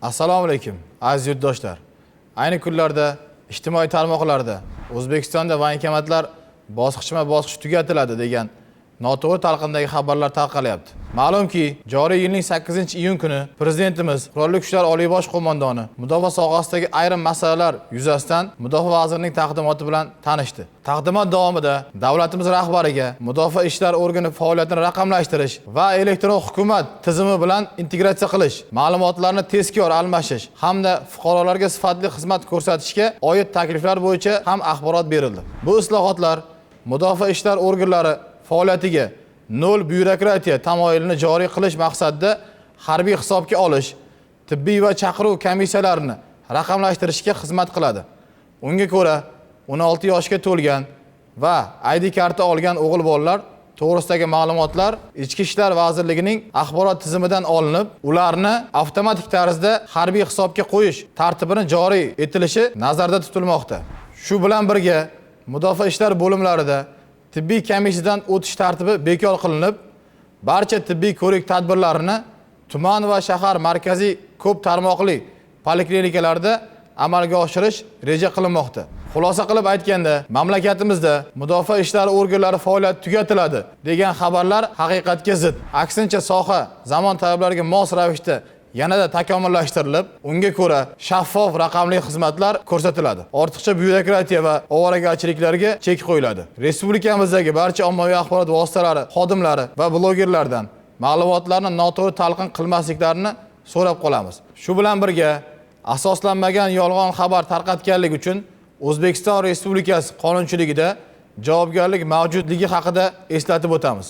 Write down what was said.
Assalomu alaykum, aziz yurtdoshlar. Ayni kunlarda ijtimoiy tarmoqlarda O'zbekistonda bankomatlar bosqichma-bosqich tugatiladi degan noto'g'ri talqindagi xabarlar tarqalyapti. Ma'lumki, joriy yilning 8-iyun kuni Prezidentimiz Qurolli Kuchlar Oliy bosh qo'mondoni mudofaa sohasidagi ayrim masalalar yuzasidan Mudofaa vazirining taqdimoti bilan tanishdi. Taqdimot davomida davlatimiz rahbariga mudofaa ishlari organi faoliyatini raqamlashtirish va elektron hukumat tizimi bilan integratsiya qilish, ma'lumotlarni tezkor almashish hamda fuqarolarga sifatli xizmat ko'rsatishga oid takliflar bo'yicha ham axborot berildi. Bu islohotlar mudofaa ishlar organlari faoliyatiga nol byurokratiya tamoyilini joriy qilish maqsadida harbiy hisobga olish, tibbiy va chaqiruv komissiyalarini raqamlashtirishga xizmat qiladi. Unga ko'ra 16 yoshga to'lgan va ID karta olgan o'g'il bolalar to'g'risidagi ma'lumotlar Ichki ishlar vazirligining axborot tizimidan olinib, ularni avtomatik tarzda harbiy hisobga qo'yish tartibini joriy etilishi nazarda tutilmoqda. Shu bilan birga mudofaa ishlar bo'limlarida tibbiy komissiyadan o'tish tartibi bekor qilinib, barcha tibbiy ko'rik tadbirlarini tuman va shahar markaziy ko'p tarmoqli poliklinikalarda amalga oshirish reja qilinmoqda. Xulosa qilib aytganda, mamlakatimizda mudofaa ishlari organlari faoliyati tugatiladi degan xabarlar haqiqatga zid. Aksincha, soha zamon talablariga mos ravishda yanada takomillashtirilib, unga ko'ra shaffof raqamli xizmatlar ko'rsatiladi. Ortiqcha byurokratiya va ovoragarchiliklarga chek qo'yiladi. Respublikamizdagi barcha ommaviy axborot vositalari xodimlari va blogerlardan ma'lumotlarni noto'g'ri talqin qilmasliklarini so'rab qolamiz. Shu bilan birga asoslanmagan yolg'on xabar tarqatganlik uchun O'zbekiston Respublikasi qonunchiligida javobgarlik mavjudligi haqida eslatib o'tamiz.